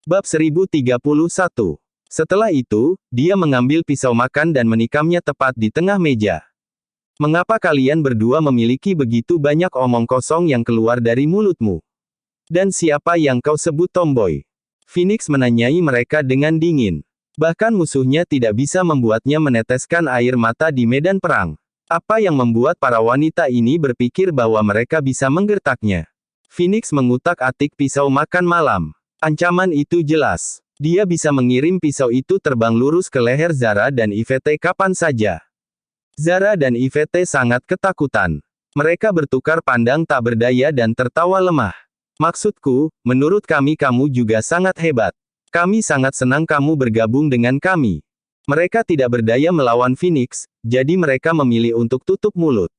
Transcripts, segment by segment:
Bab 1031. Setelah itu, dia mengambil pisau makan dan menikamnya tepat di tengah meja. Mengapa kalian berdua memiliki begitu banyak omong kosong yang keluar dari mulutmu? Dan siapa yang kau sebut tomboy? Phoenix menanyai mereka dengan dingin. Bahkan musuhnya tidak bisa membuatnya meneteskan air mata di medan perang. Apa yang membuat para wanita ini berpikir bahwa mereka bisa menggertaknya? Phoenix mengutak-atik pisau makan malam. Ancaman itu jelas. Dia bisa mengirim pisau itu terbang lurus ke leher Zara dan Yvette kapan saja. Zara dan Yvette sangat ketakutan. Mereka bertukar pandang tak berdaya dan tertawa lemah. Maksudku, menurut kami kamu juga sangat hebat. Kami sangat senang kamu bergabung dengan kami. Mereka tidak berdaya melawan Phoenix, jadi mereka memilih untuk tutup mulut.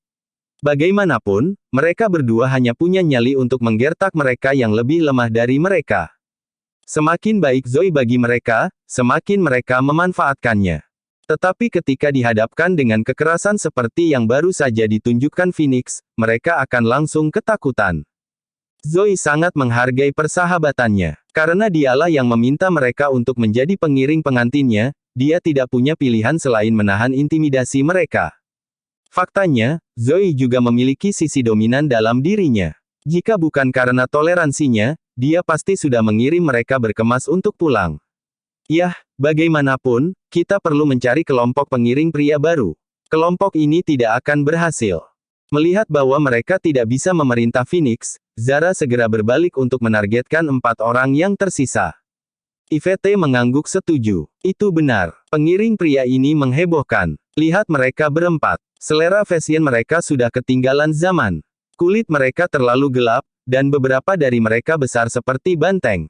Bagaimanapun, mereka berdua hanya punya nyali untuk menggertak mereka yang lebih lemah dari mereka. Semakin baik Zoe bagi mereka, semakin mereka memanfaatkannya. Tetapi ketika dihadapkan dengan kekerasan seperti yang baru saja ditunjukkan Phoenix, mereka akan langsung ketakutan. Zoe sangat menghargai persahabatannya. Karena dialah yang meminta mereka untuk menjadi pengiring pengantinnya, dia tidak punya pilihan selain menahan intimidasi mereka. Faktanya, Zoe juga memiliki sisi dominan dalam dirinya. Jika bukan karena toleransinya, dia pasti sudah mengirim mereka berkemas untuk pulang. Yah, bagaimanapun, kita perlu mencari kelompok pengiring pria baru. Kelompok ini tidak akan berhasil. Melihat bahwa mereka tidak bisa memerintah Phoenix, Zara segera berbalik untuk menargetkan 4 orang yang tersisa. Yvette mengangguk setuju. Itu benar. Pengiring pria ini menghebohkan. Lihat mereka berempat. Selera fashion mereka sudah ketinggalan zaman. Kulit mereka terlalu gelap, dan beberapa dari mereka besar seperti banteng.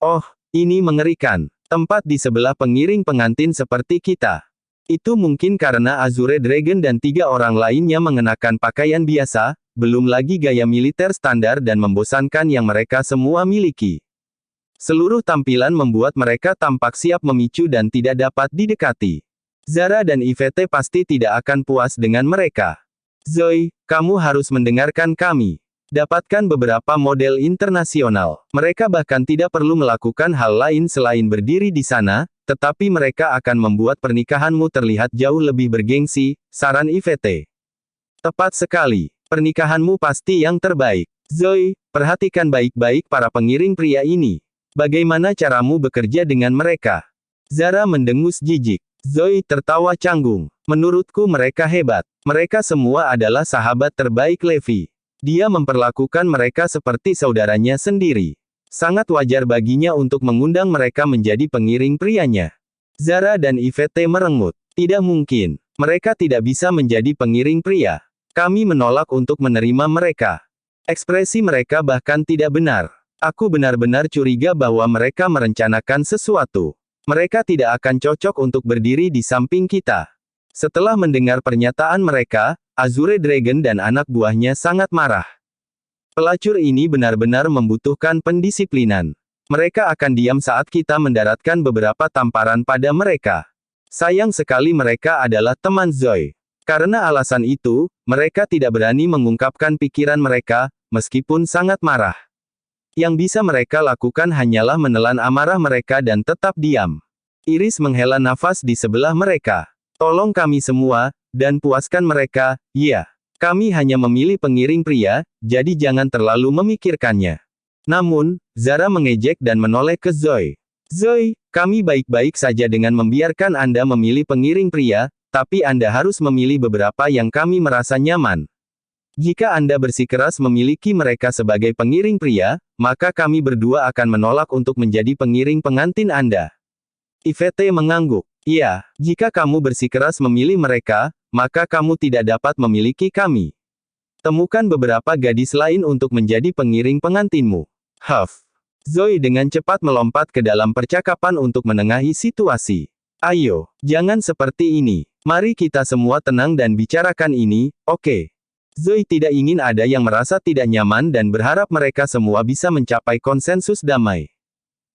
Oh, ini mengerikan. Tempat di sebelah pengiring pengantin seperti kita. Itu mungkin karena Azure Dragon dan 3 orang lainnya mengenakan pakaian biasa, belum lagi gaya militer standar dan membosankan yang mereka semua miliki. Seluruh tampilan membuat mereka tampak siap memicu dan tidak dapat didekati. Zara dan Yvette pasti tidak akan puas dengan mereka. Zoe, kamu harus mendengarkan kami. Dapatkan beberapa model internasional. Mereka bahkan tidak perlu melakukan hal lain selain berdiri di sana, tetapi mereka akan membuat pernikahanmu terlihat jauh lebih bergengsi, saran Yvette. Tepat sekali. Pernikahanmu pasti yang terbaik. Zoe, perhatikan baik-baik para pengiring pria ini. Bagaimana caramu bekerja dengan mereka? Zara mendengus jijik. Zoe tertawa canggung. Menurutku mereka hebat. Mereka semua adalah sahabat terbaik Levi. Dia memperlakukan mereka seperti saudaranya sendiri. Sangat wajar baginya untuk mengundang mereka menjadi pengiring prianya. Zara dan Yvette merengut. Tidak mungkin. Mereka tidak bisa menjadi pengiring pria. Kami menolak untuk menerima mereka. Ekspresi mereka bahkan tidak benar. Aku benar-benar curiga bahwa mereka merencanakan sesuatu. Mereka tidak akan cocok untuk berdiri di samping kita. Setelah mendengar pernyataan mereka, Azure Dragon dan anak buahnya sangat marah. Pelacur ini benar-benar membutuhkan pendisiplinan. Mereka akan diam saat kita mendaratkan beberapa tamparan pada mereka. Sayang sekali mereka adalah teman Zoe. Karena alasan itu, mereka tidak berani mengungkapkan pikiran mereka, meskipun sangat marah. Yang bisa mereka lakukan hanyalah menelan amarah mereka dan tetap diam. Iris menghela nafas di sebelah mereka. Tolong kami semua, dan puaskan mereka, ya. Kami hanya memilih pengiring pria, jadi jangan terlalu memikirkannya. Namun, Zara mengejek dan menoleh ke Zoe. Zoe, kami baik-baik saja dengan membiarkan Anda memilih pengiring pria, tapi Anda harus memilih beberapa yang kami merasa nyaman. Jika Anda bersikeras memiliki mereka sebagai pengiring pria, maka kami berdua akan menolak untuk menjadi pengiring pengantin Anda. Yvette mengangguk. Iya, jika kamu bersikeras memilih mereka, maka kamu tidak dapat memiliki kami. Temukan beberapa gadis lain untuk menjadi pengiring pengantinmu. Huff. Zoe dengan cepat melompat ke dalam percakapan untuk menengahi situasi. Ayo, jangan seperti ini. Mari kita semua tenang dan bicarakan ini, oke? Zoe tidak ingin ada yang merasa tidak nyaman dan berharap mereka semua bisa mencapai konsensus damai.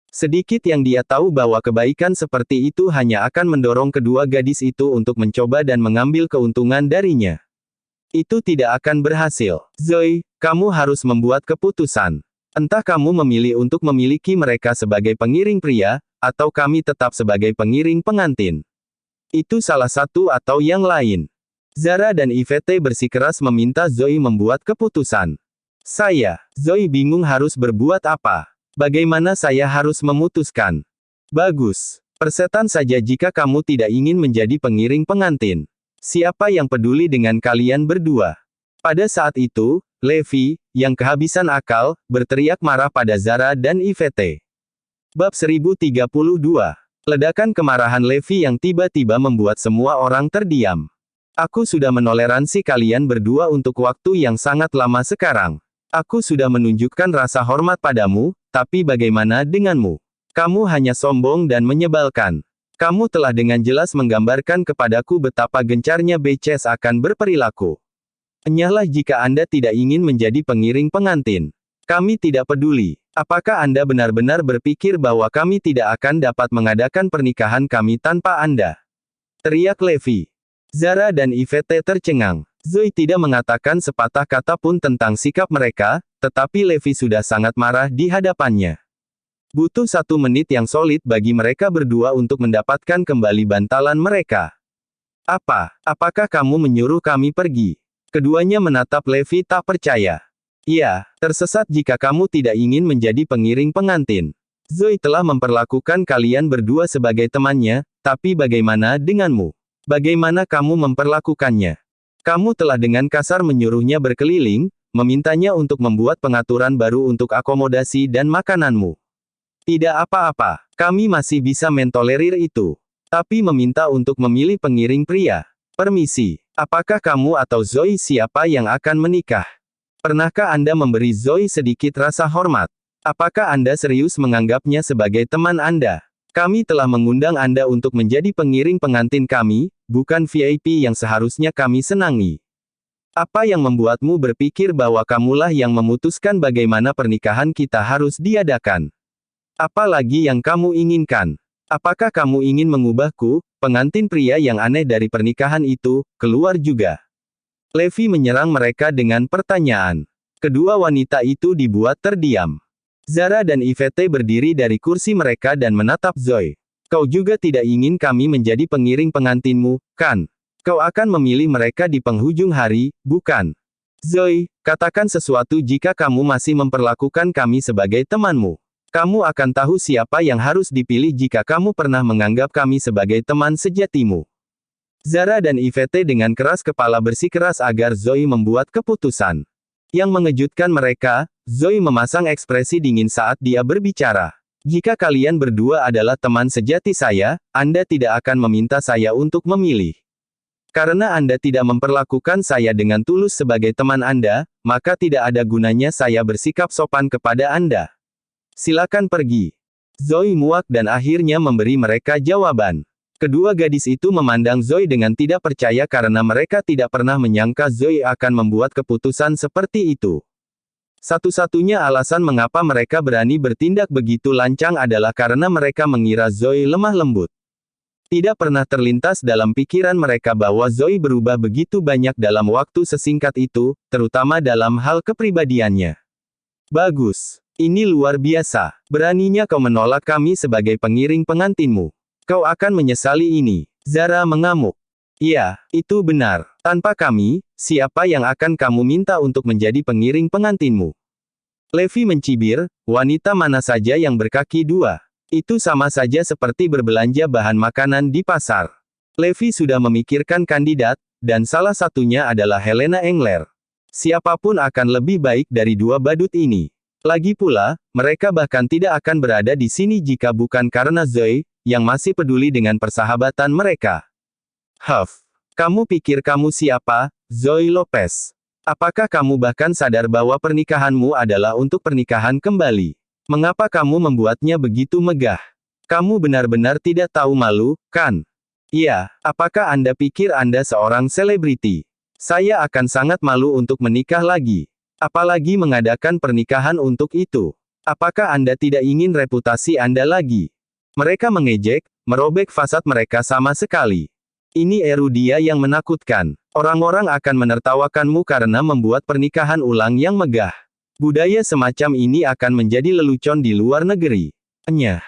Sedikit yang dia tahu bahwa kebaikan seperti itu hanya akan mendorong kedua gadis itu untuk mencoba dan mengambil keuntungan darinya. Itu tidak akan berhasil. Zoe, kamu harus membuat keputusan. Entah kamu memilih untuk memiliki mereka sebagai pengiring pria, atau kami tetap sebagai pengiring pengantin. Itu salah satu atau yang lain. Zara dan Yvette bersikeras meminta Zoe membuat keputusan. Zoe bingung harus berbuat apa. Bagaimana saya harus memutuskan? Bagus. Persetan saja jika kamu tidak ingin menjadi pengiring pengantin. Siapa yang peduli dengan kalian berdua? Pada saat itu, Levi, yang kehabisan akal, berteriak marah pada Zara dan Yvette. Bab 1032. Ledakan kemarahan Levi yang tiba-tiba membuat semua orang terdiam. Aku sudah menoleransi kalian berdua untuk waktu yang sangat lama sekarang. Aku sudah menunjukkan rasa hormat padamu, tapi bagaimana denganmu? Kamu hanya sombong dan menyebalkan. Kamu telah dengan jelas menggambarkan kepadaku betapa gencarnya Beces akan berperilaku. Enyahlah jika Anda tidak ingin menjadi pengiring pengantin. Kami tidak peduli. Apakah Anda benar-benar berpikir bahwa kami tidak akan dapat mengadakan pernikahan kami tanpa Anda? Teriak Levi. Zara dan Yvette tercengang. Zoe tidak mengatakan sepatah kata pun tentang sikap mereka, tetapi Levi sudah sangat marah di hadapannya. Butuh 1 menit yang solid bagi mereka berdua untuk mendapatkan kembali bantalan mereka. Apakah kamu menyuruh kami pergi? Keduanya menatap Levi tak percaya. Iya, tersesat jika kamu tidak ingin menjadi pengiring pengantin. Zoe telah memperlakukan kalian berdua sebagai temannya, tapi bagaimana denganmu? Bagaimana kamu memperlakukannya? Kamu telah dengan kasar menyuruhnya berkeliling, memintanya untuk membuat pengaturan baru untuk akomodasi dan makananmu. Tidak apa-apa, kami masih bisa mentolerir itu. Tapi meminta untuk memilih pengiring pria. Permisi, apakah kamu atau Zoe siapa yang akan menikah? Pernahkah Anda memberi Zoe sedikit rasa hormat? Apakah Anda serius menganggapnya sebagai teman Anda? Kami telah mengundang Anda untuk menjadi pengiring pengantin kami, bukan VIP yang seharusnya kami senangi. Apa yang membuatmu berpikir bahwa kamulah yang memutuskan bagaimana pernikahan kita harus diadakan? Apa lagi yang kamu inginkan? Apakah kamu ingin mengubahku, pengantin pria yang aneh dari pernikahan itu, keluar juga? Levi menyerang mereka dengan pertanyaan. Kedua wanita itu dibuat terdiam. Zara dan Yvette berdiri dari kursi mereka dan menatap Zoe. Kau juga tidak ingin kami menjadi pengiring pengantinmu, kan? Kau akan memilih mereka di penghujung hari, bukan? Zoe, katakan sesuatu jika kamu masih memperlakukan kami sebagai temanmu. Kamu akan tahu siapa yang harus dipilih jika kamu pernah menganggap kami sebagai teman sejatimu. Zara dan Yvette dengan keras kepala bersikeras agar Zoe membuat keputusan. Yang mengejutkan mereka, Zoe memasang ekspresi dingin saat dia berbicara. Jika kalian berdua adalah teman sejati saya, Anda tidak akan meminta saya untuk memilih. Karena Anda tidak memperlakukan saya dengan tulus sebagai teman Anda, maka tidak ada gunanya saya bersikap sopan kepada Anda. Silakan pergi. Zoe muak dan akhirnya memberi mereka jawaban. Kedua gadis itu memandang Zoe dengan tidak percaya karena mereka tidak pernah menyangka Zoe akan membuat keputusan seperti itu. Satu-satunya alasan mengapa mereka berani bertindak begitu lancang adalah karena mereka mengira Zoe lemah lembut. Tidak pernah terlintas dalam pikiran mereka bahwa Zoe berubah begitu banyak dalam waktu sesingkat itu, terutama dalam hal kepribadiannya. Bagus. Ini luar biasa. Beraninya kau menolak kami sebagai pengiring pengantinmu. Kau akan menyesali ini. Zara mengamuk. Iya, itu benar. Tanpa kami, siapa yang akan kamu minta untuk menjadi pengiring pengantinmu? Levi mencibir, wanita mana saja yang berkaki dua. Itu sama saja seperti berbelanja bahan makanan di pasar. Levi sudah memikirkan kandidat, dan salah satunya adalah Helena Engler. Siapapun akan lebih baik dari dua badut ini. Lagi pula, mereka bahkan tidak akan berada di sini jika bukan karena Zoe, yang masih peduli dengan persahabatan mereka. Huff. Kamu pikir kamu siapa, Zoe Lopez? Apakah kamu bahkan sadar bahwa pernikahanmu adalah untuk pernikahan kembali? Mengapa kamu membuatnya begitu megah? Kamu benar-benar tidak tahu malu, kan? Iya, apakah Anda pikir Anda seorang selebriti? Saya akan sangat malu untuk menikah lagi. Apalagi mengadakan pernikahan untuk itu. Apakah Anda tidak ingin reputasi Anda lagi? Mereka mengejek, merobek fasad mereka sama sekali. Ini Erudia yang menakutkan. Orang-orang akan menertawakanmu karena membuat pernikahan ulang yang megah. Budaya semacam ini akan menjadi lelucon di luar negeri. Nyah.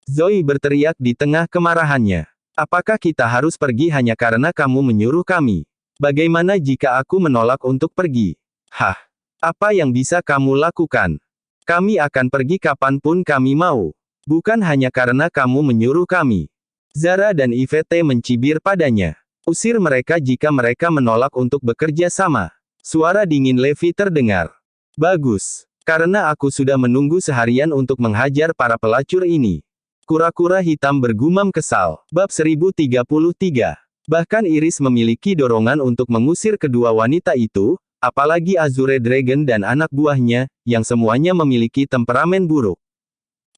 Zoe berteriak di tengah kemarahannya. Apakah kita harus pergi hanya karena kamu menyuruh kami? Bagaimana jika aku menolak untuk pergi? Hah? Apa yang bisa kamu lakukan? Kami akan pergi kapanpun kami mau. Bukan hanya karena kamu menyuruh kami. Zara dan Yvette mencibir padanya. Usir mereka jika mereka menolak untuk bekerja sama. Suara dingin Levi terdengar. Bagus. Karena aku sudah menunggu seharian untuk menghajar para pelacur ini. Kura-kura hitam bergumam kesal. Bab 1033. Bahkan Iris memiliki dorongan untuk mengusir kedua wanita itu, apalagi Azure Dragon dan anak buahnya, yang semuanya memiliki temperamen buruk.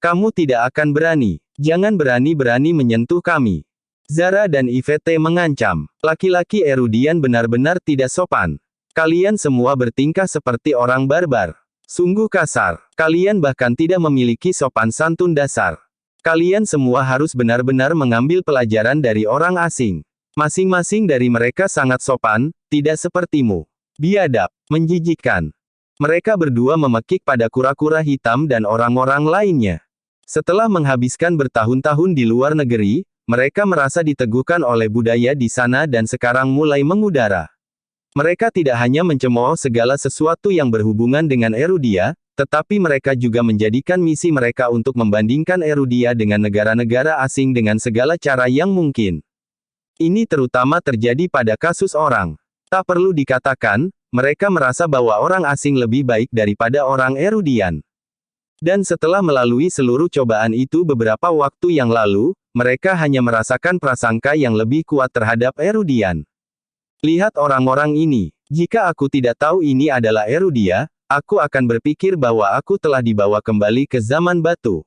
Kamu tidak akan berani. Jangan berani-berani menyentuh kami. Zara dan Yvette mengancam. Laki-laki Erudian benar-benar tidak sopan. Kalian semua bertingkah seperti orang barbar. Sungguh kasar. Kalian bahkan tidak memiliki sopan santun dasar. Kalian semua harus benar-benar mengambil pelajaran dari orang asing. Masing-masing dari mereka sangat sopan, tidak sepertimu. Biadab, menjijikkan. Mereka berdua memekik pada kura-kura hitam dan orang-orang lainnya. Setelah menghabiskan bertahun-tahun di luar negeri, mereka merasa diteguhkan oleh budaya di sana dan sekarang mulai mengudara. Mereka tidak hanya mencemooh segala sesuatu yang berhubungan dengan Erudia, tetapi mereka juga menjadikan misi mereka untuk membandingkan Erudia dengan negara-negara asing dengan segala cara yang mungkin. Ini terutama terjadi pada kasus orang. Tak perlu dikatakan, mereka merasa bahwa orang asing lebih baik daripada orang Erudian. Dan setelah melalui seluruh cobaan itu beberapa waktu yang lalu, mereka hanya merasakan prasangka yang lebih kuat terhadap Erudian. Lihat orang-orang ini. Jika aku tidak tahu ini adalah Erudia, aku akan berpikir bahwa aku telah dibawa kembali ke zaman batu.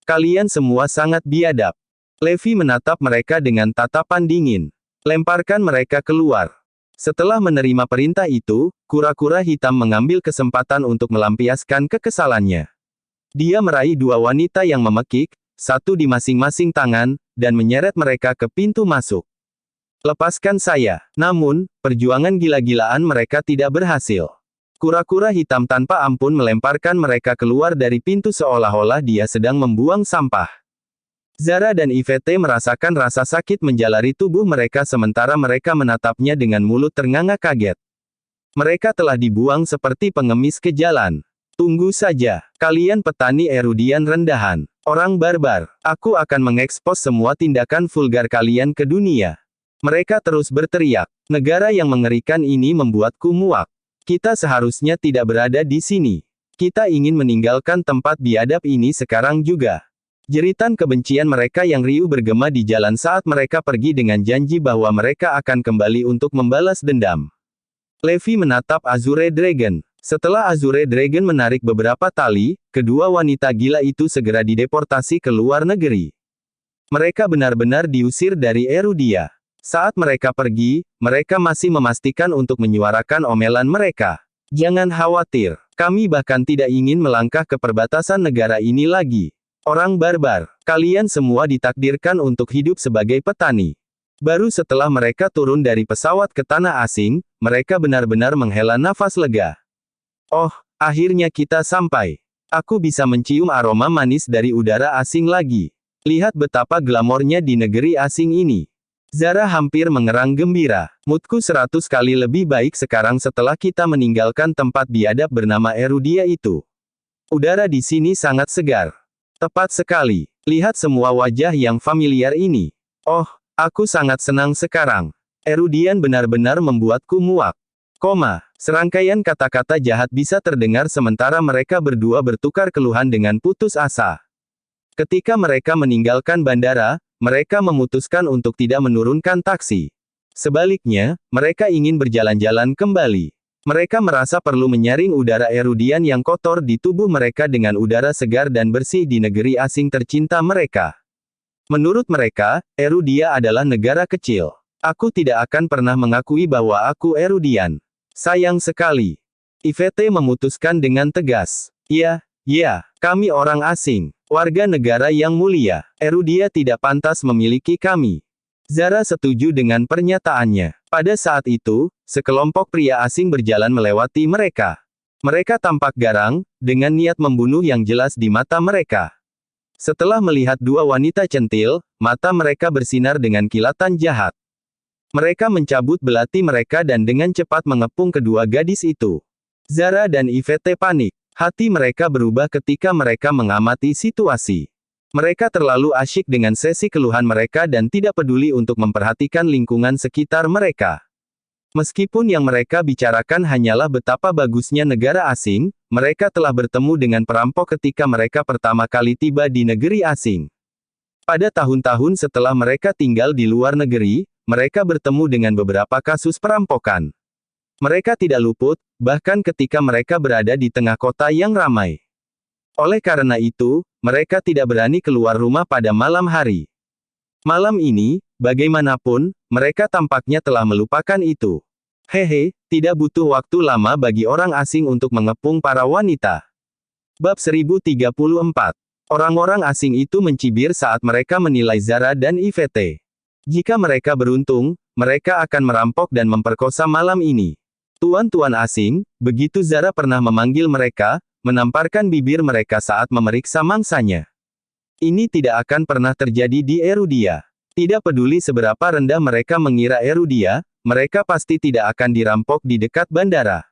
Kalian semua sangat biadab. Levi menatap mereka dengan tatapan dingin. Lemparkan mereka keluar. Setelah menerima perintah itu, kura-kura hitam mengambil kesempatan untuk melampiaskan kekesalannya. Dia meraih dua wanita yang memekik, satu di masing-masing tangan, dan menyeret mereka ke pintu masuk. Lepaskan saya. Namun, perjuangan gila-gilaan mereka tidak berhasil. Kura-kura hitam tanpa ampun melemparkan mereka keluar dari pintu seolah-olah dia sedang membuang sampah. Zara dan Yvette merasakan rasa sakit menjalari tubuh mereka sementara mereka menatapnya dengan mulut ternganga kaget. Mereka telah dibuang seperti pengemis ke jalan. Tunggu saja. Kalian petani Erudian rendahan. Orang barbar. Aku akan mengekspos semua tindakan vulgar kalian ke dunia. Mereka terus berteriak. Negara yang mengerikan ini membuatku muak. Kita seharusnya tidak berada di sini. Kita ingin meninggalkan tempat biadab ini sekarang juga. Jeritan kebencian mereka yang riuh bergema di jalan saat mereka pergi dengan janji bahwa mereka akan kembali untuk membalas dendam. Levi menatap Azure Dragon. Setelah Azure Dragon menarik beberapa tali, kedua wanita gila itu segera dideportasi ke luar negeri. Mereka benar-benar diusir dari Erudia. Saat mereka pergi, mereka masih memastikan untuk menyuarakan omelan mereka. Jangan khawatir, kami bahkan tidak ingin melangkah ke perbatasan negara ini lagi. Orang barbar, kalian semua ditakdirkan untuk hidup sebagai petani. Baru setelah mereka turun dari pesawat ke tanah asing, mereka benar-benar menghela nafas lega. Oh, akhirnya kita sampai. Aku bisa mencium aroma manis dari udara asing lagi. Lihat betapa glamornya di negeri asing ini. Zara hampir mengerang gembira. Moodku 100 kali lebih baik sekarang setelah kita meninggalkan tempat biadab bernama Erudia itu. Udara di sini sangat segar. Tepat sekali. Lihat semua wajah yang familiar ini. Oh, aku sangat senang sekarang. Erudian benar-benar membuatku muak. Serangkaian kata-kata jahat bisa terdengar sementara mereka berdua bertukar keluhan dengan putus asa. Ketika mereka meninggalkan bandara, mereka memutuskan untuk tidak menurunkan taksi. Sebaliknya, mereka ingin berjalan-jalan kembali. Mereka merasa perlu menyaring udara Erudian yang kotor di tubuh mereka dengan udara segar dan bersih di negeri asing tercinta mereka. Menurut mereka, Erudia adalah negara kecil. Aku tidak akan pernah mengakui bahwa aku Erudian. Sayang sekali. Yvette memutuskan dengan tegas. Ya, kami orang asing. Warga negara yang mulia. Erudia tidak pantas memiliki kami. Zara setuju dengan pernyataannya. Pada saat itu, sekelompok pria asing berjalan melewati mereka. Mereka tampak garang, dengan niat membunuh yang jelas di mata mereka. Setelah melihat dua wanita centil, mata mereka bersinar dengan kilatan jahat. Mereka mencabut belati mereka dan dengan cepat mengepung kedua gadis itu. Zara dan Yvette panik. Hati mereka berubah ketika mereka mengamati situasi. Mereka terlalu asyik dengan sesi keluhan mereka dan tidak peduli untuk memperhatikan lingkungan sekitar mereka. Meskipun yang mereka bicarakan hanyalah betapa bagusnya negara asing, mereka telah bertemu dengan perampok ketika mereka pertama kali tiba di negeri asing. Pada tahun-tahun setelah mereka tinggal di luar negeri, mereka bertemu dengan beberapa kasus perampokan. Mereka tidak luput, bahkan ketika mereka berada di tengah kota yang ramai. Oleh karena itu, mereka tidak berani keluar rumah pada malam hari. Malam ini, bagaimanapun, mereka tampaknya telah melupakan itu. Hehe, tidak butuh waktu lama bagi orang asing untuk mengepung para wanita. Bab 1034. Orang-orang asing itu mencibir saat mereka menilai Zara dan Yvette. Jika mereka beruntung, mereka akan merampok dan memperkosa malam ini. Tuan-tuan asing, begitu Zara pernah memanggil mereka, menamparkan bibir mereka saat memeriksa mangsanya. Ini tidak akan pernah terjadi di Erudia. Tidak peduli seberapa rendah mereka mengira Erudia, mereka pasti tidak akan dirampok di dekat bandara.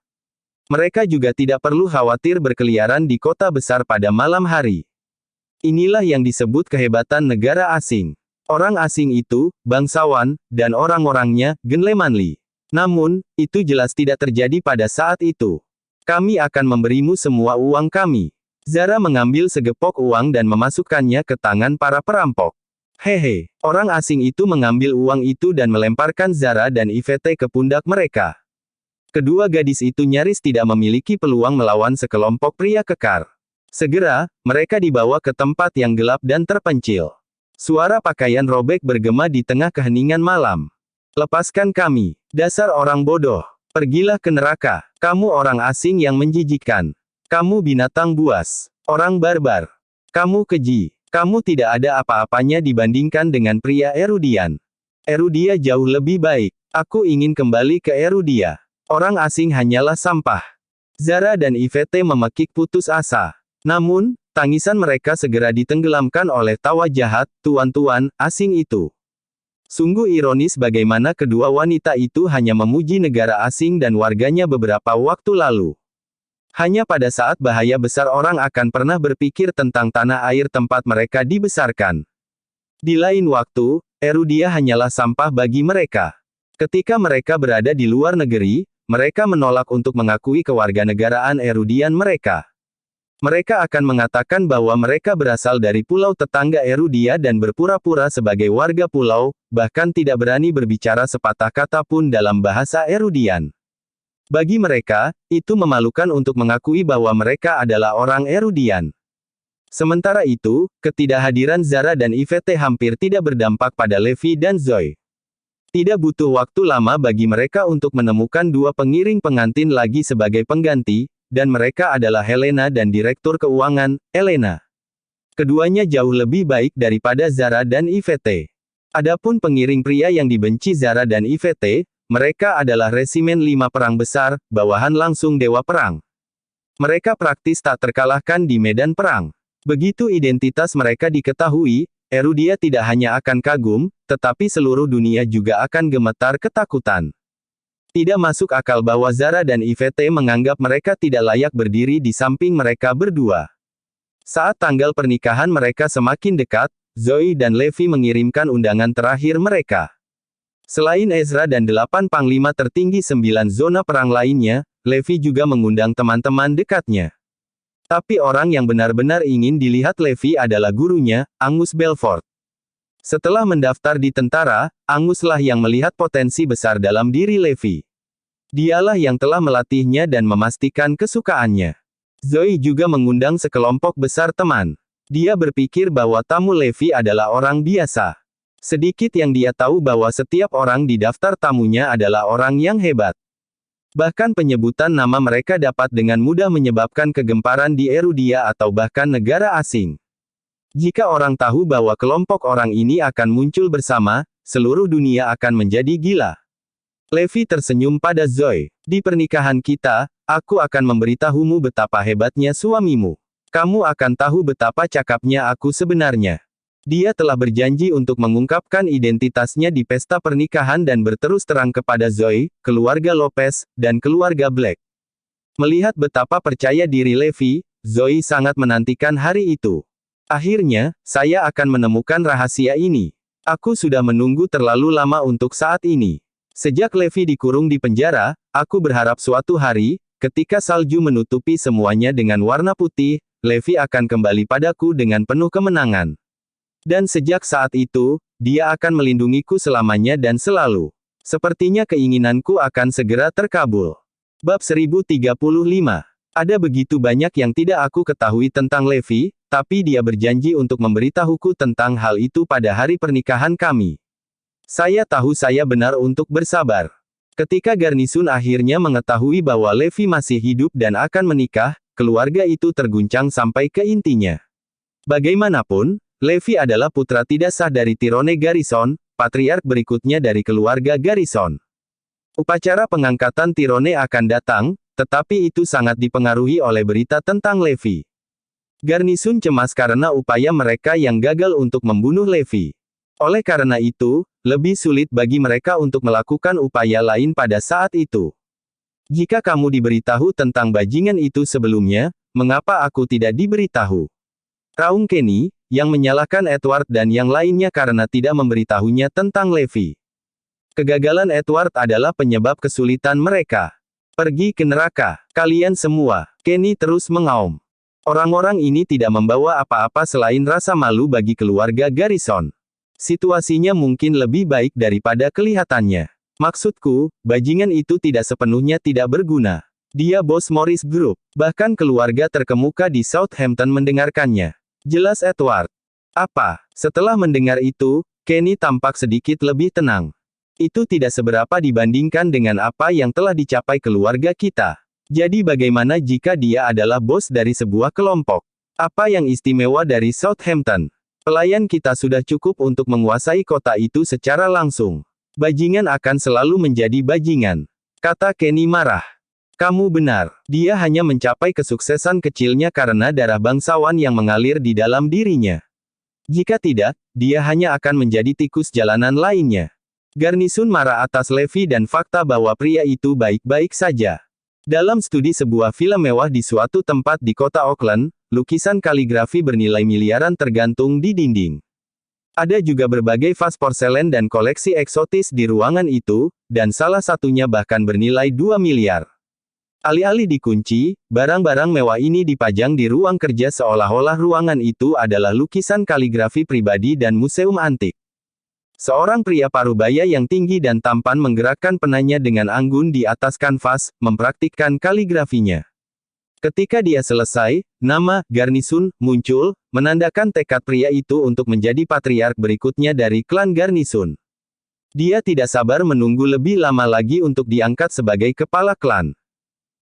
Mereka juga tidak perlu khawatir berkeliaran di kota besar pada malam hari. Inilah yang disebut kehebatan negara asing. Orang asing itu, bangsawan, dan orang-orangnya, gentlemanly. Namun, itu jelas tidak terjadi pada saat itu. Kami akan memberimu semua uang kami. Zara mengambil segepok uang dan memasukkannya ke tangan para perampok. Hehe, orang asing itu mengambil uang itu dan melemparkan Zara dan Yvette ke pundak mereka. Kedua gadis itu nyaris tidak memiliki peluang melawan sekelompok pria kekar. Segera, mereka dibawa ke tempat yang gelap dan terpencil. Suara pakaian robek bergema di tengah keheningan malam. Lepaskan kami, dasar orang bodoh. Pergilah ke neraka. Kamu orang asing yang menjijikkan. Kamu binatang buas. Orang barbar. Kamu keji. Kamu tidak ada apa-apanya dibandingkan dengan pria Erudian. Erudia jauh lebih baik. Aku ingin kembali ke Erudia. Orang asing hanyalah sampah. Zara dan Yvette memekik putus asa. Namun, tangisan mereka segera ditenggelamkan oleh tawa jahat, tuan-tuan asing itu. Sungguh ironis bagaimana kedua wanita itu hanya memuji negara asing dan warganya beberapa waktu lalu. Hanya pada saat bahaya besar orang akan pernah berpikir tentang tanah air tempat mereka dibesarkan. Di lain waktu, Erudia hanyalah sampah bagi mereka. Ketika mereka berada di luar negeri, mereka menolak untuk mengakui kewarganegaraan Erudian mereka. Mereka akan mengatakan bahwa mereka berasal dari pulau tetangga Erudia dan berpura-pura sebagai warga pulau, bahkan tidak berani berbicara sepatah kata pun dalam bahasa Erudian. Bagi mereka, itu memalukan untuk mengakui bahwa mereka adalah orang Erudian. Sementara itu, ketidakhadiran Zara dan Yvette hampir tidak berdampak pada Levi dan Zoe. Tidak butuh waktu lama bagi mereka untuk menemukan dua pengiring pengantin lagi sebagai pengganti, dan mereka adalah Helena dan Direktur Keuangan, Elena. Keduanya jauh lebih baik daripada Zara dan Yvette. Adapun pengiring pria yang dibenci Zara dan Yvette, mereka adalah resimen 5 perang besar, bawahan langsung dewa perang. Mereka praktis tak terkalahkan di medan perang. Begitu identitas mereka diketahui, Erudia tidak hanya akan kagum, tetapi seluruh dunia juga akan gemetar ketakutan. Tidak masuk akal bahwa Zara dan Yvette menganggap mereka tidak layak berdiri di samping mereka berdua. Saat tanggal pernikahan mereka semakin dekat, Zoe dan Levi mengirimkan undangan terakhir mereka. Selain Ezra dan 8 panglima tertinggi 9 zona perang lainnya, Levi juga mengundang teman-teman dekatnya. Tapi orang yang benar-benar ingin dilihat Levi adalah gurunya, Angus Belfort. Setelah mendaftar di tentara, Anguslah yang melihat potensi besar dalam diri Levi. Dialah yang telah melatihnya dan memastikan kesukaannya. Zoe juga mengundang sekelompok besar teman. Dia berpikir bahwa tamu Levi adalah orang biasa. Sedikit yang dia tahu bahwa setiap orang di daftar tamunya adalah orang yang hebat. Bahkan penyebutan nama mereka dapat dengan mudah menyebabkan kegemparan di Erudia atau bahkan negara asing. Jika orang tahu bahwa kelompok orang ini akan muncul bersama, seluruh dunia akan menjadi gila. Levi tersenyum pada Zoe. Di pernikahan kita, aku akan memberitahumu betapa hebatnya suamimu. Kamu akan tahu betapa cakapnya aku sebenarnya. Dia telah berjanji untuk mengungkapkan identitasnya di pesta pernikahan dan berterus terang kepada Zoe, keluarga Lopez, dan keluarga Black. Melihat betapa percaya diri Levi, Zoe sangat menantikan hari itu. Akhirnya, saya akan menemukan rahasia ini. Aku sudah menunggu terlalu lama untuk saat ini. Sejak Levi dikurung di penjara, aku berharap suatu hari, ketika salju menutupi semuanya dengan warna putih, Levi akan kembali padaku dengan penuh kemenangan. Dan sejak saat itu, dia akan melindungiku selamanya dan selalu. Sepertinya keinginanku akan segera terkabul. Bab 1035. Ada begitu banyak yang tidak aku ketahui tentang Levi, tapi dia berjanji untuk memberitahuku tentang hal itu pada hari pernikahan kami. Saya tahu saya benar untuk bersabar. Ketika Garnisun akhirnya mengetahui bahwa Levi masih hidup dan akan menikah, keluarga itu terguncang sampai ke intinya. Bagaimanapun, Levi adalah putra tidak sah dari Tyrone Garrison, patriark berikutnya dari keluarga Garrison. Upacara pengangkatan Tyrone akan datang, tetapi itu sangat dipengaruhi oleh berita tentang Levi. Garnisun cemas karena upaya mereka yang gagal untuk membunuh Levi. Oleh karena itu, lebih sulit bagi mereka untuk melakukan upaya lain pada saat itu. Jika kamu diberitahu tentang bajingan itu sebelumnya, mengapa aku tidak diberitahu? Raung Kenny, yang menyalahkan Edward dan yang lainnya karena tidak memberitahunya tentang Levi. Kegagalan Edward adalah penyebab kesulitan mereka. Pergi ke neraka, kalian semua. Kenny terus mengaum. Orang-orang ini tidak membawa apa-apa selain rasa malu bagi keluarga Garrison. Situasinya mungkin lebih baik daripada kelihatannya. Maksudku, bajingan itu tidak sepenuhnya tidak berguna. Dia bos Morris Group. Bahkan keluarga terkemuka di Southampton mendengarkannya. Jelas Edward. Apa? Setelah mendengar itu, Kenny tampak sedikit lebih tenang. Itu tidak seberapa dibandingkan dengan apa yang telah dicapai keluarga kita. Jadi bagaimana jika dia adalah bos dari sebuah kelompok? Apa yang istimewa dari Southampton? Pelayan kita sudah cukup untuk menguasai kota itu secara langsung. Bajingan akan selalu menjadi bajingan. Kata Kenny marah. Kamu benar, dia hanya mencapai kesuksesan kecilnya karena darah bangsawan yang mengalir di dalam dirinya. Jika tidak, dia hanya akan menjadi tikus jalanan lainnya. Garnisun marah atas Levi dan fakta bahwa pria itu baik-baik saja. Dalam studi sebuah film mewah di suatu tempat di kota Auckland, lukisan kaligrafi bernilai miliaran tergantung di dinding. Ada juga berbagai vas porselen dan koleksi eksotis di ruangan itu, dan salah satunya bahkan bernilai 2 miliar. Alih-alih dikunci, barang-barang mewah ini dipajang di ruang kerja seolah-olah ruangan itu adalah lukisan kaligrafi pribadi dan museum antik. Seorang pria parubaya yang tinggi dan tampan menggerakkan penanya dengan anggun di atas kanvas, mempraktikkan kaligrafinya. Ketika dia selesai, nama Garnisun muncul, menandakan tekad pria itu untuk menjadi patriark berikutnya dari klan Garnisun. Dia tidak sabar menunggu lebih lama lagi untuk diangkat sebagai kepala klan.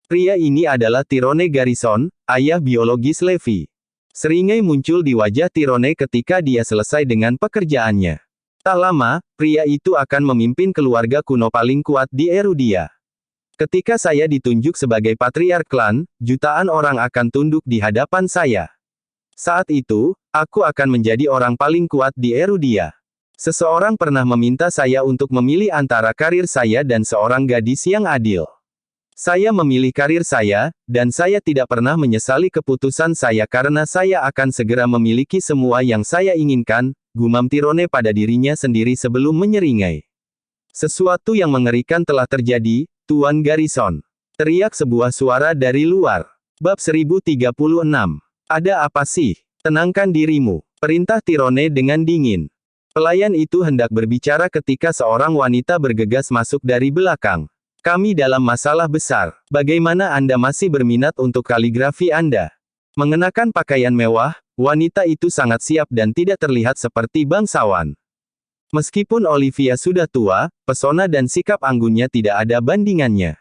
Pria ini adalah Tyrone Garrison, ayah biologis Levi. Seringai muncul di wajah Tyrone ketika dia selesai dengan pekerjaannya. Tak lama, pria itu akan memimpin keluarga kuno paling kuat di Erudia. Ketika saya ditunjuk sebagai patriark klan, jutaan orang akan tunduk di hadapan saya. Saat itu, aku akan menjadi orang paling kuat di Erudia. Seseorang pernah meminta saya untuk memilih antara karir saya dan seorang gadis yang adil. Saya memilih karir saya, dan saya tidak pernah menyesali keputusan saya karena saya akan segera memiliki semua yang saya inginkan, gumam Tyrone pada dirinya sendiri sebelum menyeringai. Sesuatu yang mengerikan telah terjadi, Tuan Garrison. Teriak sebuah suara dari luar. Bab 1036. Ada apa sih? Tenangkan dirimu. Perintah Tyrone dengan dingin. Pelayan itu hendak berbicara ketika seorang wanita bergegas masuk dari belakang. Kami dalam masalah besar. Bagaimana Anda masih berminat untuk kaligrafi Anda? Mengenakan pakaian mewah, wanita itu sangat siap dan tidak terlihat seperti bangsawan. Meskipun Olivia sudah tua, pesona dan sikap anggunnya tidak ada bandingannya.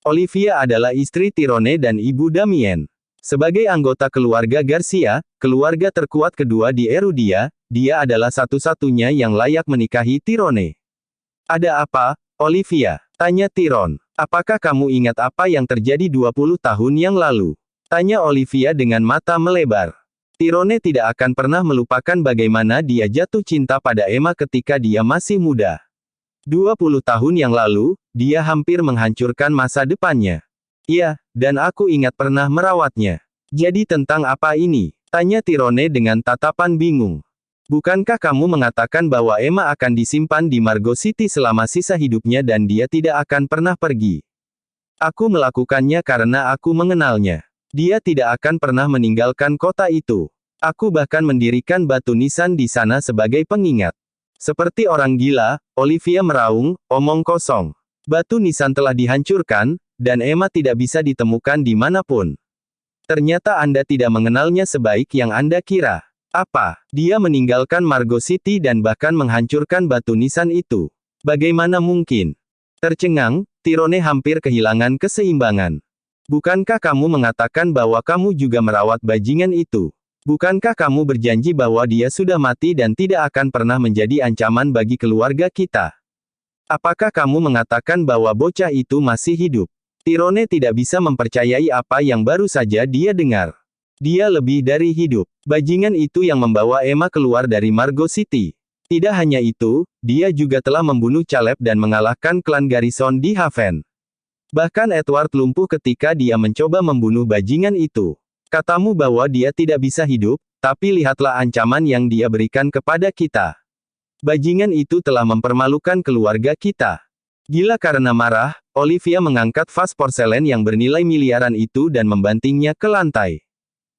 Olivia adalah istri Tyrone dan ibu Damien. Sebagai anggota keluarga Garcia, keluarga terkuat kedua di Erudia, dia adalah satu-satunya yang layak menikahi Tyrone. Ada apa, Olivia? Tanya Tyrone. Apakah kamu ingat apa yang terjadi 20 tahun yang lalu? Tanya Olivia dengan mata melebar. Tyrone tidak akan pernah melupakan bagaimana dia jatuh cinta pada Emma ketika dia masih muda. 20 tahun yang lalu, dia hampir menghancurkan masa depannya. Iya, dan aku ingat pernah merawatnya. Jadi tentang apa ini? Tanya Tyrone dengan tatapan bingung. Bukankah kamu mengatakan bahwa Emma akan disimpan di Margo City selama sisa hidupnya dan dia tidak akan pernah pergi? Aku melakukannya karena aku mengenalnya. Dia tidak akan pernah meninggalkan kota itu. Aku bahkan mendirikan batu nisan di sana sebagai pengingat. Seperti orang gila, Olivia meraung, omong kosong. Batu nisan telah dihancurkan, dan Emma tidak bisa ditemukan dimanapun. Ternyata Anda tidak mengenalnya sebaik yang Anda kira. Apa? Dia meninggalkan Margo City dan bahkan menghancurkan batu nisan itu. Bagaimana mungkin? Tercengang, Tyrone hampir kehilangan keseimbangan. Bukankah kamu mengatakan bahwa kamu juga merawat bajingan itu? Bukankah kamu berjanji bahwa dia sudah mati dan tidak akan pernah menjadi ancaman bagi keluarga kita? Apakah kamu mengatakan bahwa bocah itu masih hidup? Tyrone tidak bisa mempercayai apa yang baru saja dia dengar. Dia lebih dari hidup. Bajingan itu yang membawa Emma keluar dari Margo City. Tidak hanya itu, dia juga telah membunuh Caleb dan mengalahkan klan Garrison di Haven. Bahkan Edward lumpuh ketika dia mencoba membunuh bajingan itu. Katamu bahwa dia tidak bisa hidup, tapi lihatlah ancaman yang dia berikan kepada kita. Bajingan itu telah mempermalukan keluarga kita. Gila karena marah, Olivia mengangkat vas porselen yang bernilai miliaran itu dan membantingnya ke lantai.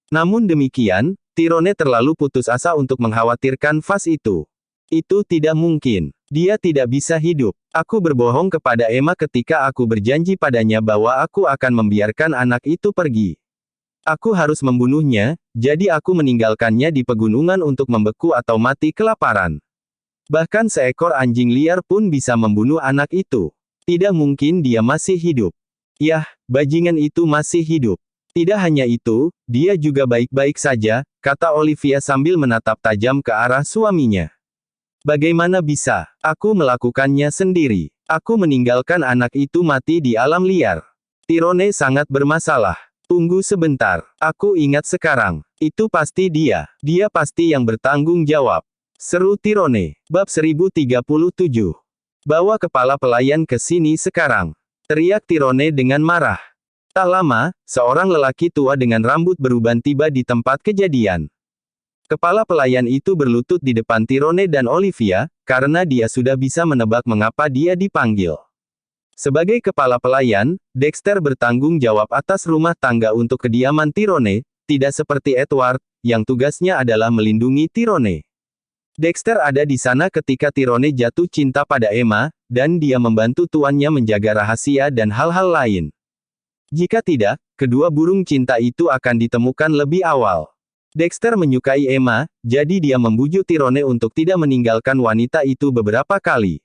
Namun demikian, Tyrone terlalu putus asa untuk mengkhawatirkan vas itu. Itu tidak mungkin. Dia tidak bisa hidup. Aku berbohong kepada Emma ketika aku berjanji padanya bahwa aku akan membiarkan anak itu pergi. Aku harus membunuhnya, jadi aku meninggalkannya di pegunungan untuk membeku atau mati kelaparan. Bahkan seekor anjing liar pun bisa membunuh anak itu. Tidak mungkin dia masih hidup. Yah, bajingan itu masih hidup. Tidak hanya itu, dia juga baik-baik saja, kata Olivia sambil menatap tajam ke arah suaminya. Bagaimana bisa? Aku melakukannya sendiri. Aku meninggalkan anak itu mati di alam liar. Tyrone sangat bermasalah. Tunggu sebentar. Aku ingat sekarang. Itu pasti dia. Dia pasti yang bertanggung jawab. Seru Tyrone. Bab 1037. Bawa kepala pelayan ke sini sekarang. Teriak Tyrone dengan marah. Tak lama, seorang lelaki tua dengan rambut beruban tiba di tempat kejadian. Kepala pelayan itu berlutut di depan Tyrone dan Olivia, karena dia sudah bisa menebak mengapa dia dipanggil. Sebagai kepala pelayan, Dexter bertanggung jawab atas rumah tangga untuk kediaman Tyrone, tidak seperti Edward, yang tugasnya adalah melindungi Tyrone. Dexter ada di sana ketika Tyrone jatuh cinta pada Emma, dan dia membantu tuannya menjaga rahasia dan hal-hal lain. Jika tidak, kedua burung cinta itu akan ditemukan lebih awal. Dexter menyukai Emma, jadi dia membujuk Tyrone untuk tidak meninggalkan wanita itu beberapa kali.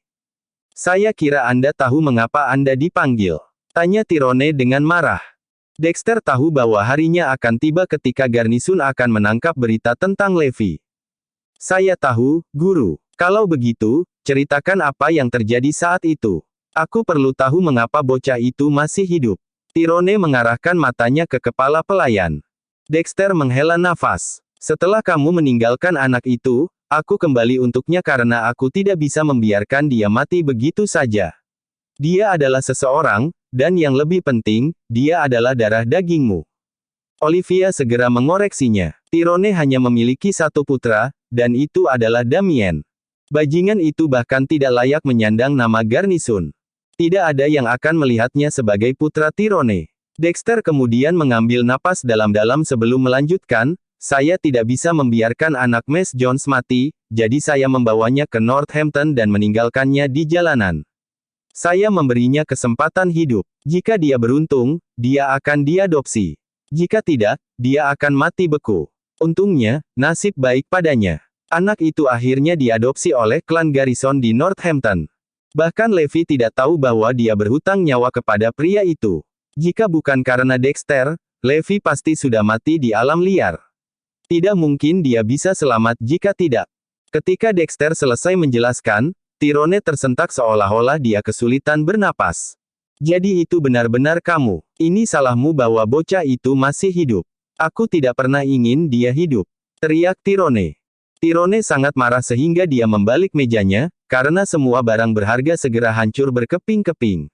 Saya kira Anda tahu mengapa Anda dipanggil. Tanya Tyrone dengan marah. Dexter tahu bahwa harinya akan tiba ketika Garnison akan menangkap berita tentang Levi. Saya tahu, Guru. Kalau begitu, ceritakan apa yang terjadi saat itu. Aku perlu tahu mengapa bocah itu masih hidup. Tyrone mengarahkan matanya ke kepala pelayan. Dexter menghela nafas. Setelah kamu meninggalkan anak itu, aku kembali untuknya karena aku tidak bisa membiarkan dia mati begitu saja. Dia adalah seseorang, dan yang lebih penting, dia adalah darah dagingmu. Olivia segera mengoreksinya. Tyrone hanya memiliki satu putra, dan itu adalah Damien. Bajingan itu bahkan tidak layak menyandang nama Garnison. Tidak ada yang akan melihatnya sebagai putra Tyrone. Dexter kemudian mengambil napas dalam-dalam sebelum melanjutkan, saya tidak bisa membiarkan anak Miss Jones mati, jadi saya membawanya ke Northampton dan meninggalkannya di jalanan. Saya memberinya kesempatan hidup. Jika dia beruntung, dia akan diadopsi. Jika tidak, dia akan mati beku. Untungnya, nasib baik padanya. Anak itu akhirnya diadopsi oleh klan Garrison di Northampton. Bahkan Levi tidak tahu bahwa dia berhutang nyawa kepada pria itu. Jika bukan karena Dexter, Levi pasti sudah mati di alam liar. Tidak mungkin dia bisa selamat jika tidak. Ketika Dexter selesai menjelaskan, Tyrone tersentak seolah-olah dia kesulitan bernapas. Jadi itu benar-benar kamu. Ini salahmu bahwa bocah itu masih hidup. Aku tidak pernah ingin dia hidup. Teriak Tyrone. Tyrone sangat marah sehingga dia membalik mejanya, karena semua barang berharga segera hancur berkeping-keping.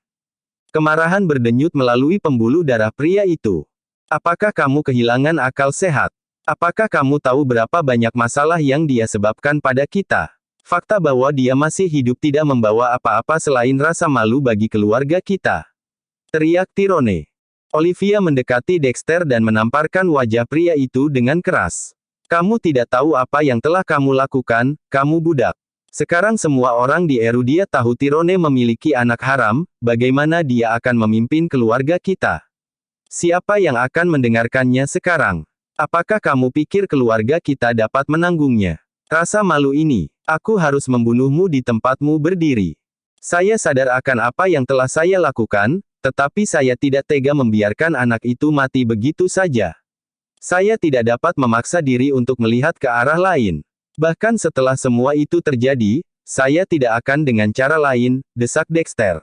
Kemarahan berdenyut melalui pembuluh darah pria itu. Apakah kamu kehilangan akal sehat? Apakah kamu tahu berapa banyak masalah yang dia sebabkan pada kita? Fakta bahwa dia masih hidup tidak membawa apa-apa selain rasa malu bagi keluarga kita. Teriak Tyrone. Olivia mendekati Dexter dan menamparkan wajah pria itu dengan keras. Kamu tidak tahu apa yang telah kamu lakukan, kamu budak. Sekarang semua orang di Erudia tahu Tyrone memiliki anak haram, bagaimana dia akan memimpin keluarga kita? Siapa yang akan mendengarkannya sekarang? Apakah kamu pikir keluarga kita dapat menanggungnya? Rasa malu ini, aku harus membunuhmu di tempatmu berdiri. Saya sadar akan apa yang telah saya lakukan, tetapi saya tidak tega membiarkan anak itu mati begitu saja. Saya tidak dapat memaksa diri untuk melihat ke arah lain. Bahkan setelah semua itu terjadi, saya tidak akan dengan cara lain, desak Dexter.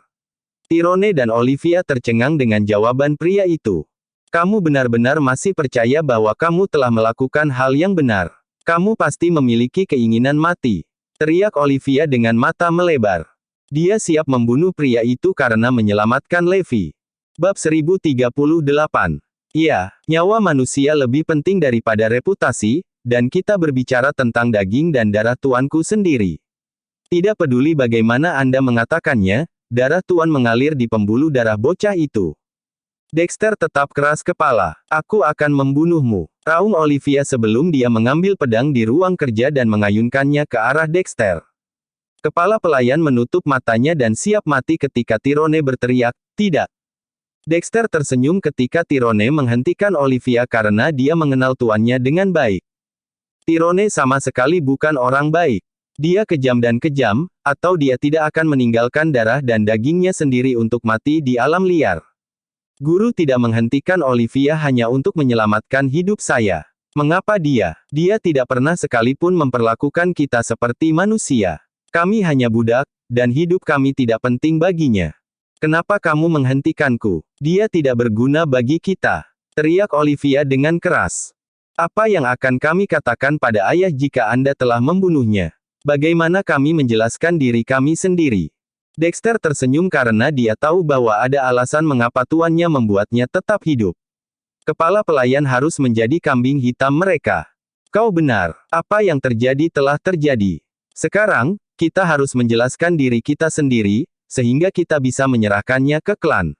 Tyrone dan Olivia tercengang dengan jawaban pria itu. Kamu benar-benar masih percaya bahwa kamu telah melakukan hal yang benar. Kamu pasti memiliki keinginan mati. Teriak Olivia dengan mata melebar. Dia siap membunuh pria itu karena menyelamatkan Levi. Bab 1038. Iya, nyawa manusia lebih penting daripada reputasi, dan kita berbicara tentang daging dan darah tuanku sendiri. Tidak peduli bagaimana Anda mengatakannya, darah tuan mengalir di pembuluh darah bocah itu. Dexter tetap keras kepala. Aku akan membunuhmu, raung Olivia sebelum dia mengambil pedang di ruang kerja dan mengayunkannya ke arah Dexter. Kepala pelayan menutup matanya dan siap mati ketika Tyrone berteriak, tidak. Dexter tersenyum ketika Tyrone menghentikan Olivia karena dia mengenal tuannya dengan baik. Tyrone sama sekali bukan orang baik. Dia kejam dan kejam, atau dia tidak akan meninggalkan darah dan dagingnya sendiri untuk mati di alam liar. Guru tidak menghentikan Olivia hanya untuk menyelamatkan hidup saya. Mengapa dia? Dia tidak pernah sekalipun memperlakukan kita seperti manusia. Kami hanya budak, dan hidup kami tidak penting baginya. Kenapa kamu menghentikanku? Dia tidak berguna bagi kita. Teriak Olivia dengan keras. Apa yang akan kami katakan pada ayah jika Anda telah membunuhnya? Bagaimana kami menjelaskan diri kami sendiri? Dexter tersenyum karena dia tahu bahwa ada alasan mengapa tuannya membuatnya tetap hidup. Kepala pelayan harus menjadi kambing hitam mereka. Kau benar, apa yang terjadi telah terjadi. Sekarang, kita harus menjelaskan diri kita sendiri, sehingga kita bisa menyerahkannya ke klan.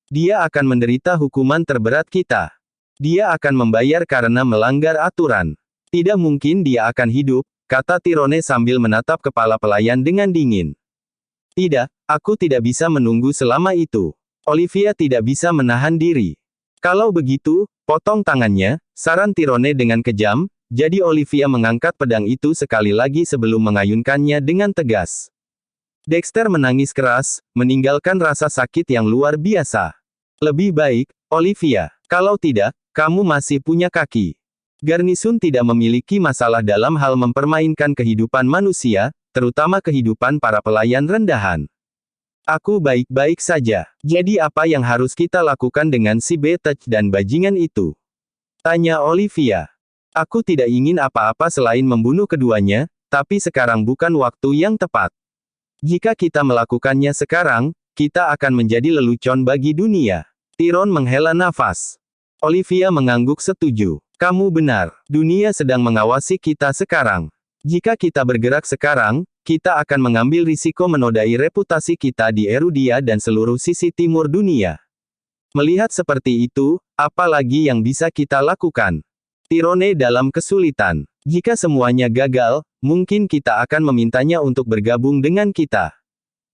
Dia akan menderita hukuman terberat kita. Dia akan membayar karena melanggar aturan. Tidak mungkin dia akan hidup, kata Tyrone sambil menatap kepala pelayan dengan dingin. Tidak, aku tidak bisa menunggu selama itu. Olivia tidak bisa menahan diri. Kalau begitu, potong tangannya, saran Tyrone dengan kejam, jadi Olivia mengangkat pedang itu sekali lagi sebelum mengayunkannya dengan tegas. Dexter menangis keras, meninggalkan rasa sakit yang luar biasa. Lebih baik, Olivia, kalau tidak, kamu masih punya kaki. Garnisun tidak memiliki masalah dalam hal mempermainkan kehidupan manusia, terutama kehidupan para pelayan rendahan. Aku baik-baik saja. Jadi apa yang harus kita lakukan dengan si Betech dan bajingan itu? Tanya Olivia. Aku tidak ingin apa-apa selain membunuh keduanya, tapi sekarang bukan waktu yang tepat. Jika kita melakukannya sekarang, kita akan menjadi lelucon bagi dunia. Tyrone menghela nafas. Olivia mengangguk setuju. Kamu benar, dunia sedang mengawasi kita sekarang. Jika kita bergerak sekarang, kita akan mengambil risiko menodai reputasi kita di Erudia dan seluruh sisi timur dunia. Melihat seperti itu, apa lagi yang bisa kita lakukan? Tyrone dalam kesulitan. Jika semuanya gagal, mungkin kita akan memintanya untuk bergabung dengan kita.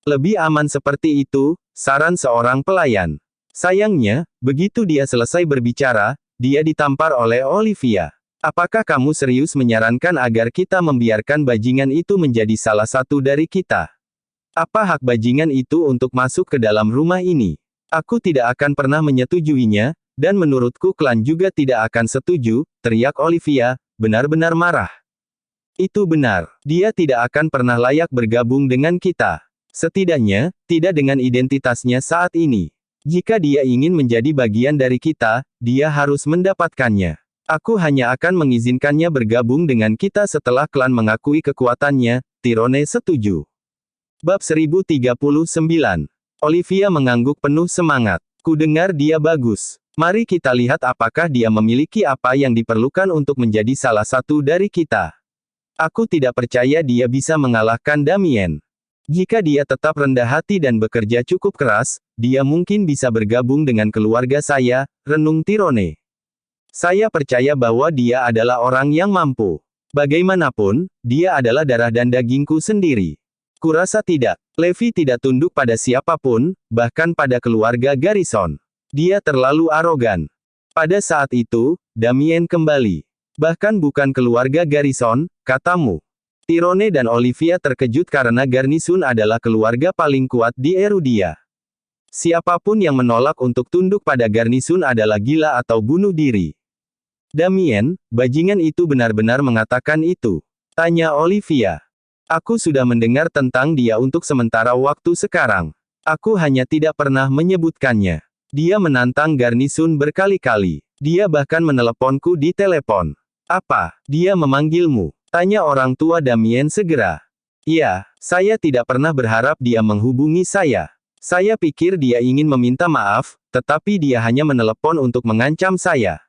Lebih aman seperti itu, saran seorang pelayan. Sayangnya, begitu dia selesai berbicara, dia ditampar oleh Olivia. Apakah kamu serius menyarankan agar kita membiarkan bajingan itu menjadi salah satu dari kita? Apa hak bajingan itu untuk masuk ke dalam rumah ini? Aku tidak akan pernah menyetujuinya, dan menurutku klan juga tidak akan setuju, teriak Olivia, benar-benar marah. Itu benar, dia tidak akan pernah layak bergabung dengan kita. Setidaknya, tidak dengan identitasnya saat ini. Jika dia ingin menjadi bagian dari kita, dia harus mendapatkannya. Aku hanya akan mengizinkannya bergabung dengan kita setelah klan mengakui kekuatannya. Tyrone setuju. Bab 1039. Olivia mengangguk penuh semangat. Kudengar dia bagus. Mari kita lihat apakah dia memiliki apa yang diperlukan untuk menjadi salah satu dari kita. Aku tidak percaya dia bisa mengalahkan Damien. Jika dia tetap rendah hati dan bekerja cukup keras, dia mungkin bisa bergabung dengan keluarga saya, renung Tyrone. Saya percaya bahwa dia adalah orang yang mampu. Bagaimanapun, dia adalah darah dan dagingku sendiri. Kurasa tidak. Levi tidak tunduk pada siapapun, bahkan pada keluarga Garrison. Dia terlalu arogan. Pada saat itu, Damien kembali. Bahkan bukan keluarga Garrison, katamu. Tyrone dan Olivia terkejut karena Garnisun adalah keluarga paling kuat di Erudia. Siapapun yang menolak untuk tunduk pada Garnisun adalah gila atau bunuh diri. Damien, bajingan itu benar-benar mengatakan itu? Tanya Olivia. Aku sudah mendengar tentang dia untuk sementara waktu sekarang. Aku hanya tidak pernah menyebutkannya. Dia menantang Garnisun berkali-kali. Dia bahkan meneleponku di telepon. Apa? Dia memanggilmu? Tanya orang tua Damien segera. Iya, saya tidak pernah berharap dia menghubungi saya. Saya pikir dia ingin meminta maaf, tetapi dia hanya menelepon untuk mengancam saya.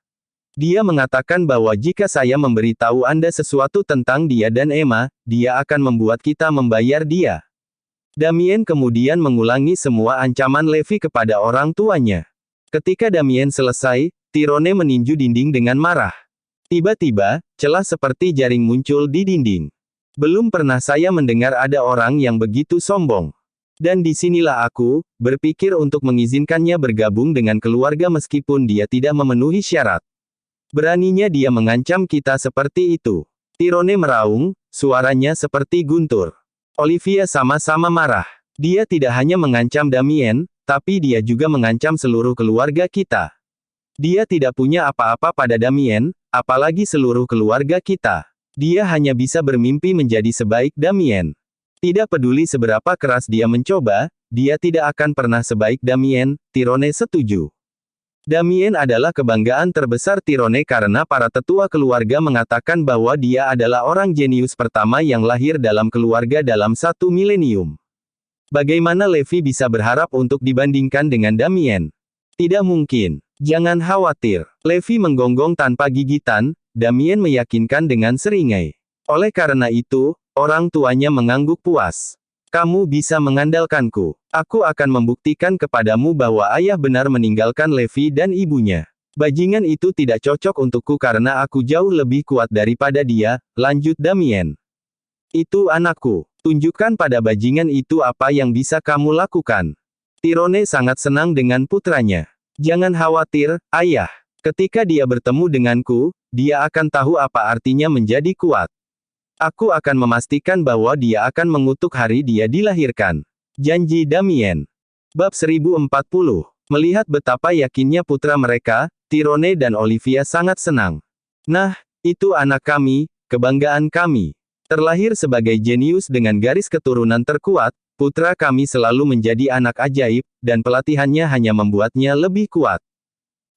Dia mengatakan bahwa jika saya memberitahu Anda sesuatu tentang dia dan Emma, dia akan membuat kita membayar dia. Damien kemudian mengulangi semua ancaman Levi kepada orang tuanya. Ketika Damien selesai, Tyrone meninju dinding dengan marah. Tiba-tiba, celah seperti jaring muncul di dinding. Belum pernah saya mendengar ada orang yang begitu sombong. Dan disinilah aku, berpikir untuk mengizinkannya bergabung dengan keluarga meskipun dia tidak memenuhi syarat. Beraninya dia mengancam kita seperti itu. Tyrone meraung, suaranya seperti guntur. Olivia sama-sama marah. Dia tidak hanya mengancam Damien, tapi dia juga mengancam seluruh keluarga kita. Dia tidak punya apa-apa pada Damien, apalagi seluruh keluarga kita. Dia hanya bisa bermimpi menjadi sebaik Damien. Tidak peduli seberapa keras dia mencoba, dia tidak akan pernah sebaik Damien. Tyrone setuju. Damien adalah kebanggaan terbesar Tyrone karena para tetua keluarga mengatakan bahwa dia adalah orang jenius pertama yang lahir dalam keluarga dalam 1 milenium. Bagaimana Levi bisa berharap untuk dibandingkan dengan Damien? Tidak mungkin. Jangan khawatir. Levi menggonggong tanpa gigitan, Damien meyakinkan dengan seringai. Oleh karena itu, orang tuanya mengangguk puas. Kamu bisa mengandalkanku. Aku akan membuktikan kepadamu bahwa ayah benar meninggalkan Levi dan ibunya. Bajingan itu tidak cocok untukku karena aku jauh lebih kuat daripada dia, lanjut Damien. Itu anakku. Tunjukkan pada bajingan itu apa yang bisa kamu lakukan. Tyrone sangat senang dengan putranya. Jangan khawatir, ayah. Ketika dia bertemu denganku, dia akan tahu apa artinya menjadi kuat. Aku akan memastikan bahwa dia akan mengutuk hari dia dilahirkan. Janji Damien. Bab 1040. Melihat betapa yakinnya putra mereka, Tyrone dan Olivia sangat senang. Nah, itu anak kami, kebanggaan kami. Terlahir sebagai jenius dengan garis keturunan terkuat, putra kami selalu menjadi anak ajaib, dan pelatihannya hanya membuatnya lebih kuat.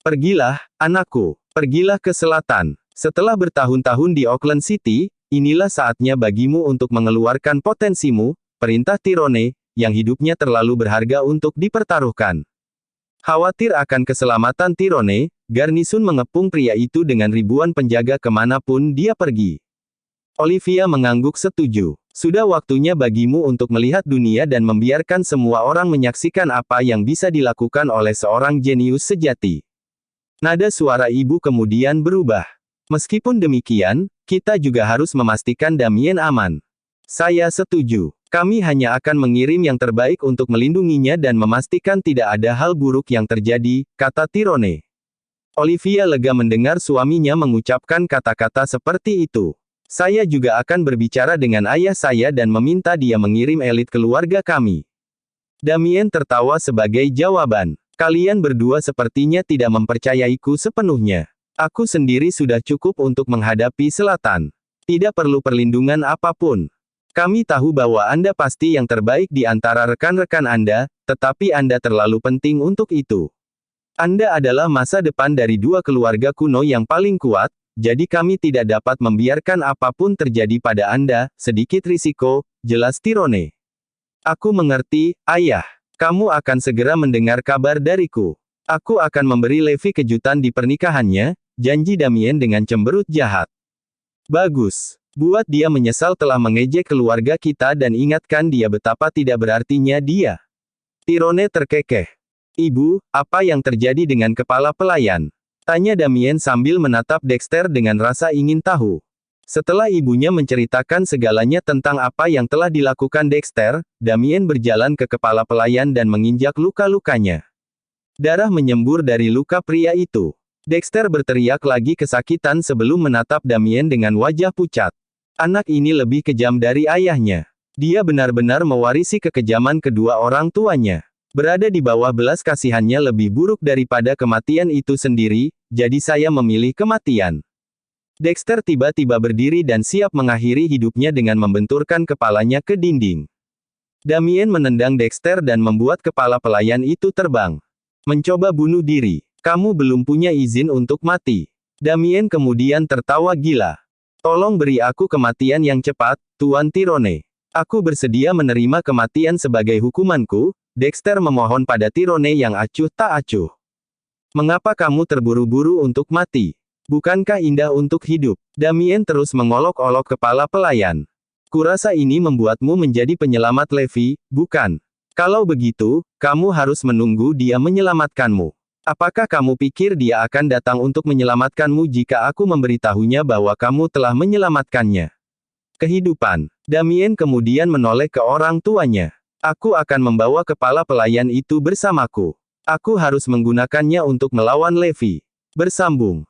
Pergilah, anakku. Pergilah ke selatan. Setelah bertahun-tahun di Auckland City, inilah saatnya bagimu untuk mengeluarkan potensimu, perintah Tyrone, yang hidupnya terlalu berharga untuk dipertaruhkan. Khawatir akan keselamatan Tyrone, Garnisun mengepung pria itu dengan ribuan penjaga kemanapun dia pergi. Olivia mengangguk setuju. Sudah waktunya bagimu untuk melihat dunia dan membiarkan semua orang menyaksikan apa yang bisa dilakukan oleh seorang jenius sejati. Nada suara ibu kemudian berubah. Meskipun demikian, kita juga harus memastikan Damien aman. Saya setuju. Kami hanya akan mengirim yang terbaik untuk melindunginya dan memastikan tidak ada hal buruk yang terjadi, kata Tyrone. Olivia lega mendengar suaminya mengucapkan kata-kata seperti itu. Saya juga akan berbicara dengan ayah saya dan meminta dia mengirim elit keluarga kami. Damien tertawa sebagai jawaban. Kalian berdua sepertinya tidak mempercayaiku sepenuhnya. Aku sendiri sudah cukup untuk menghadapi selatan. Tidak perlu perlindungan apapun. Kami tahu bahwa Anda pasti yang terbaik di antara rekan-rekan Anda, tetapi Anda terlalu penting untuk itu. Anda adalah masa depan dari dua keluarga kuno yang paling kuat, jadi kami tidak dapat membiarkan apapun terjadi pada Anda, sedikit risiko, jelas Tyrone. Aku mengerti, Ayah. Kamu akan segera mendengar kabar dariku. Aku akan memberi Levi kejutan di pernikahannya, janji Damien dengan cemberut jahat. Bagus. Buat dia menyesal telah mengejek keluarga kita dan ingatkan dia betapa tidak berartinya dia. Tyrone terkekeh. Ibu, apa yang terjadi dengan kepala pelayan? Tanya Damien sambil menatap Dexter dengan rasa ingin tahu. Setelah ibunya menceritakan segalanya tentang apa yang telah dilakukan Dexter, Damien berjalan ke kepala pelayan dan menginjak luka-lukanya. Darah menyembur dari luka pria itu. Dexter berteriak lagi kesakitan sebelum menatap Damien dengan wajah pucat. Anak ini lebih kejam dari ayahnya. Dia benar-benar mewarisi kekejaman kedua orang tuanya. Berada di bawah belas kasihannya lebih buruk daripada kematian itu sendiri, jadi saya memilih kematian. Dexter tiba-tiba berdiri dan siap mengakhiri hidupnya dengan membenturkan kepalanya ke dinding. Damien menendang Dexter dan membuat kepala pelayan itu terbang. Mencoba bunuh diri. Kamu belum punya izin untuk mati. Damien kemudian tertawa gila. Tolong beri aku kematian yang cepat, Tuan Tyrone. Aku bersedia menerima kematian sebagai hukumanku, Dexter memohon pada Tyrone yang acuh tak acuh. Mengapa kamu terburu-buru untuk mati? Bukankah indah untuk hidup? Damien terus mengolok-olok kepala pelayan. Kurasa ini membuatmu menjadi penyelamat Levi, bukan? Kalau begitu, kamu harus menunggu dia menyelamatkanmu. Apakah kamu pikir dia akan datang untuk menyelamatkanmu jika aku memberitahunya bahwa kamu telah menyelamatkannya? Kehidupan. Damien kemudian menoleh ke orang tuanya. Aku akan membawa kepala pelayan itu bersamaku. Aku harus menggunakannya untuk melawan Levi. Bersambung.